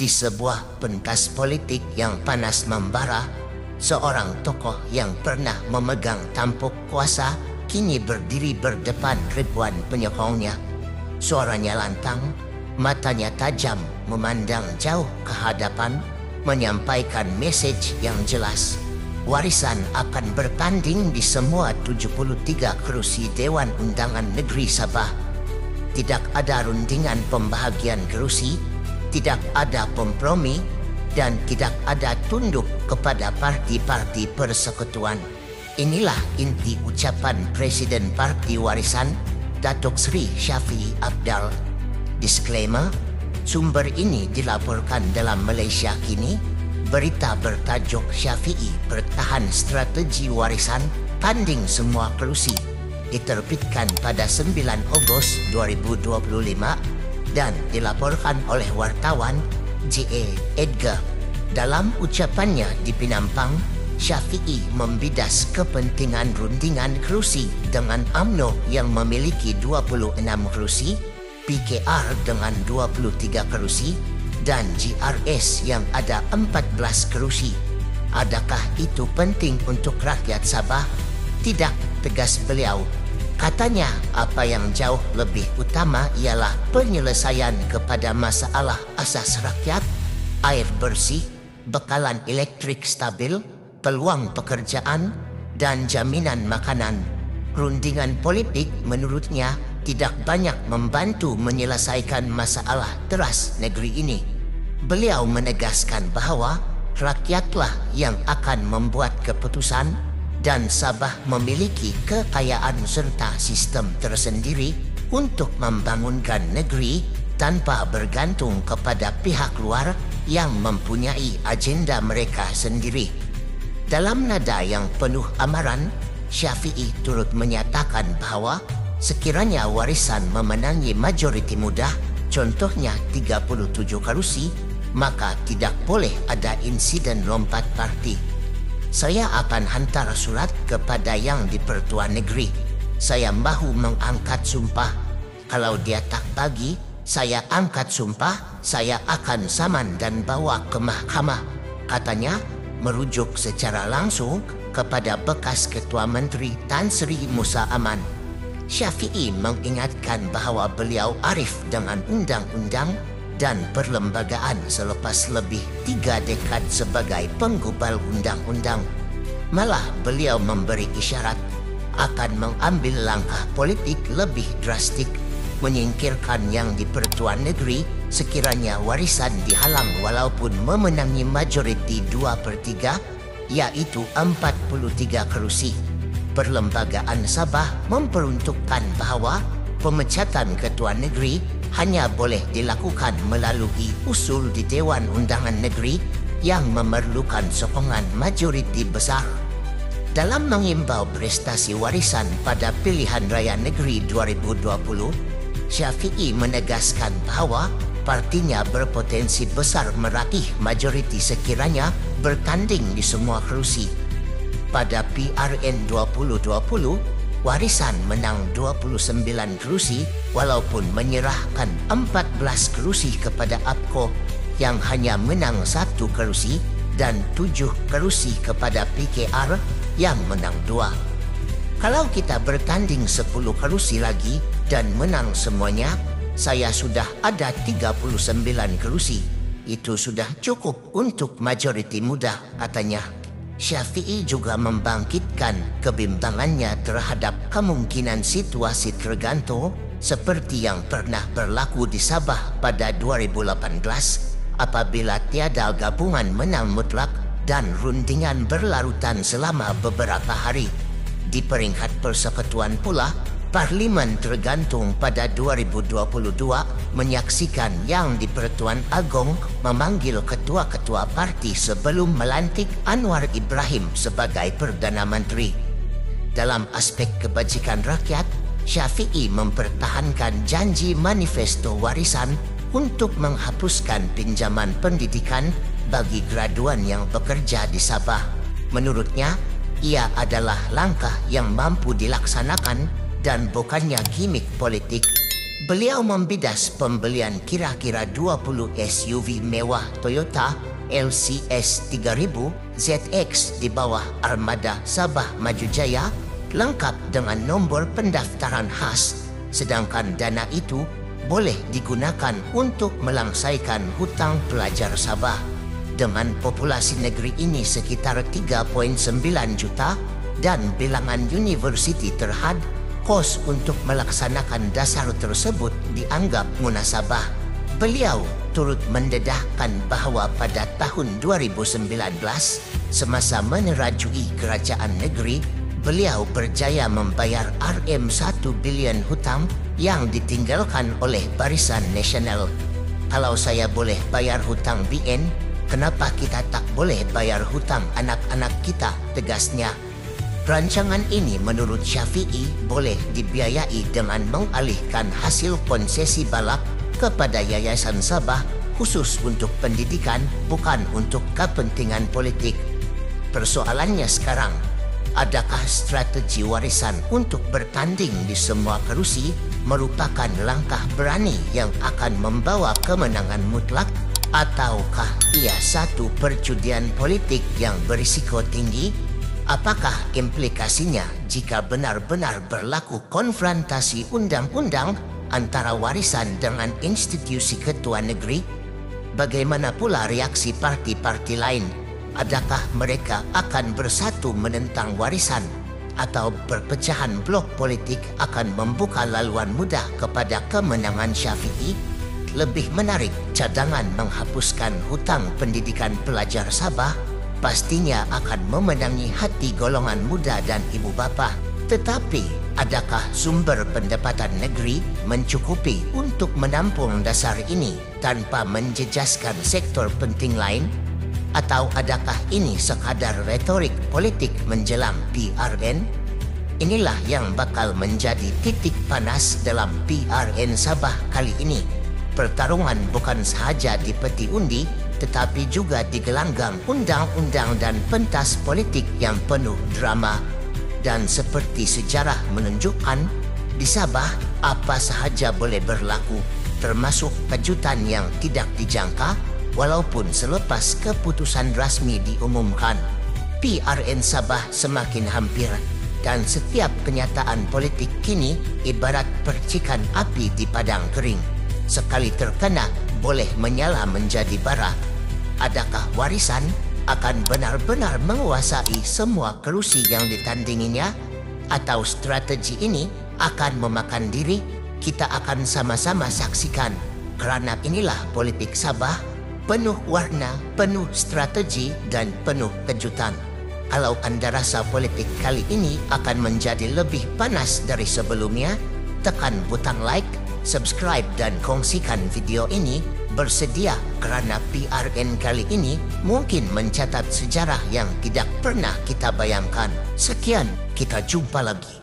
Di sebuah pentas politik yang panas membara, seorang tokoh yang pernah memegang tampuk kuasa kini berdiri berdepan ribuan penyokongnya. Suaranya lantang, matanya tajam memandang jauh ke hadapan, menyampaikan mesej yang jelas. Warisan akan bertanding di semua 73 kerusi Dewan Undangan Negeri Sabah. Tidak ada rundingan pembahagian kerusi, tidak ada kompromi, dan tidak ada tunduk kepada parti-parti persekutuan. Inilah inti ucapan Presiden Parti Warisan, Datuk Seri Shafie Apdal. Disclaimer, sumber ini dilaporkan dalam Malaysia Kini. Berita bertajuk Shafie bertahan strategi warisan tanding semua kerusi diterbitkan pada 9 Ogos 2025 dan dilaporkan oleh wartawan J.A. Edgar. Dalam ucapannya di Penampang, Shafie membidas kepentingan rundingan kerusi dengan UMNO yang memiliki 26 kerusi, PKR dengan 23 kerusi, dan GRS yang ada 14 kerusi. Adakah itu penting untuk rakyat Sabah? Tidak, tegas beliau. Katanya, apa yang jauh lebih utama ialah penyelesaian kepada masalah asas rakyat, air bersih, bekalan elektrik stabil, peluang pekerjaan, dan jaminan makanan. Rundingan politik menurutnya tidak banyak membantu menyelesaikan masalah teras negeri ini. Beliau menegaskan bahawa rakyatlah yang akan membuat keputusan dan Sabah memiliki kekayaan serta sistem tersendiri untuk membangunkan negeri tanpa bergantung kepada pihak luar yang mempunyai agenda mereka sendiri. Dalam nada yang penuh amaran, Shafie turut menyatakan bahawa sekiranya warisan memenangi majoriti mudah, contohnya 37 kerusi, maka tidak boleh ada insiden lompat parti. Saya akan hantar surat kepada Yang di-Pertuan Negeri. Saya mahu mengangkat sumpah. Kalau dia tak bagi, saya angkat sumpah, saya akan saman dan bawa ke mahkamah, katanya, merujuk secara langsung kepada bekas Ketua Menteri Tan Sri Musa Aman. Shafie mengingatkan bahawa beliau arif dengan undang-undang dan perlembagaan selepas lebih 3 dekad sebagai penggubal undang-undang. Malah beliau memberi isyarat akan mengambil langkah politik lebih drastik, menyingkirkan Yang di-Pertuan Negeri sekiranya warisan dihalang walaupun memenangi majoriti 2/3, iaitu 43 kerusi. Perlembagaan Sabah memperuntukkan bahawa pemecatan Ketua Negeri hanya boleh dilakukan melalui usul di Dewan Undangan Negeri yang memerlukan sokongan majoriti besar. Dalam mengimbau prestasi warisan pada pilihan raya negeri 2020, Shafie menegaskan bahawa partinya berpotensi besar meraih majoriti sekiranya bertanding di semua kerusi. Pada PRN 2020, Warisan menang 29 kerusi walaupun menyerahkan 14 kerusi kepada APKO yang hanya menang 1 kerusi dan 7 kerusi kepada PKR yang menang 2. Kalau kita bertanding 10 kerusi lagi dan menang semuanya, saya sudah ada 39 kerusi. Itu sudah cukup untuk majoriti mudah, katanya. Shafie juga membangkitkan kebimbangannya terhadap kemungkinan situasi tergantung seperti yang pernah berlaku di Sabah pada 2018 apabila tiada gabungan menang mutlak dan rundingan berlarutan selama beberapa hari. Di peringkat persekutuan pula, Parlimen tergantung pada 2022 menyaksikan Yang di-Pertuan Agong memanggil ketua-ketua parti sebelum melantik Anwar Ibrahim sebagai Perdana Menteri. Dalam aspek kebajikan rakyat, Shafie mempertahankan janji manifesto warisan untuk menghapuskan pinjaman pendidikan bagi graduan yang bekerja di Sabah. Menurutnya, ia adalah langkah yang mampu dilaksanakan dan bukannya gimik politik. Beliau membidas pembelian kira-kira 20 SUV mewah Toyota LCS 3000 ZX di bawah armada Sabah Maju Jaya lengkap dengan nombor pendaftaran khas, sedangkan dana itu boleh digunakan untuk melangsaikan hutang pelajar Sabah. Dengan populasi negeri ini sekitar 3.9 juta dan bilangan universiti terhad, kos untuk melaksanakan dasar tersebut dianggap munasabah. Beliau turut mendedahkan bahawa pada tahun 2019, semasa menerajui kerajaan negeri, beliau berjaya membayar RM1 bilion hutang yang ditinggalkan oleh Barisan Nasional. Kalau saya boleh bayar hutang BN, kenapa kita tak boleh bayar hutang anak-anak kita, tegasnya. Rancangan ini menurut Syafiee boleh dibiayai dengan mengalihkan hasil konsesi balap kepada Yayasan Sabah khusus untuk pendidikan, bukan untuk kepentingan politik. Persoalannya sekarang, adakah strategi warisan untuk bertanding di semua kerusi merupakan langkah berani yang akan membawa kemenangan mutlak, ataukah ia satu perjudian politik yang berisiko tinggi? Apakah implikasinya jika benar-benar berlaku konfrontasi undang-undang antara warisan dengan institusi ketua negeri? Bagaimana pula reaksi parti-parti lain? Adakah mereka akan bersatu menentang warisan? Atau perpecahan blok politik akan membuka laluan mudah kepada kemenangan Syafiee? Lebih menarik, cadangan menghapuskan hutang pendidikan pelajar Sabah pastinya akan memenangi hati golongan muda dan ibu bapa. Tetapi, adakah sumber pendapatan negeri mencukupi untuk menampung dasar ini tanpa menjejaskan sektor penting lain? Atau adakah ini sekadar retorik politik menjelang PRN? Inilah yang bakal menjadi titik panas dalam PRN Sabah kali ini. Pertarungan bukan sahaja di peti undi, tetapi juga di gelanggang undang-undang dan pentas politik yang penuh drama. Dan seperti sejarah menunjukkan, di Sabah apa sahaja boleh berlaku, termasuk kejutan yang tidak dijangka, walaupun selepas keputusan rasmi diumumkan. PRN Sabah semakin hampir, dan setiap kenyataan politik kini ibarat percikan api di padang kering. Sekali terkena, boleh menyala menjadi bara. Adakah warisan akan benar-benar menguasai semua kerusi yang ditandinginya? Atau strategi ini akan memakan diri? Kita akan sama-sama saksikan, kerana inilah politik Sabah, penuh warna, penuh strategi dan penuh kejutan. Kalau anda rasa politik kali ini akan menjadi lebih panas dari sebelumnya, tekan butang like, subscribe dan kongsikan video ini. Bersedia kerana PRN kali ini mungkin mencatat sejarah yang tidak pernah kita bayangkan. Sekian, kita jumpa lagi.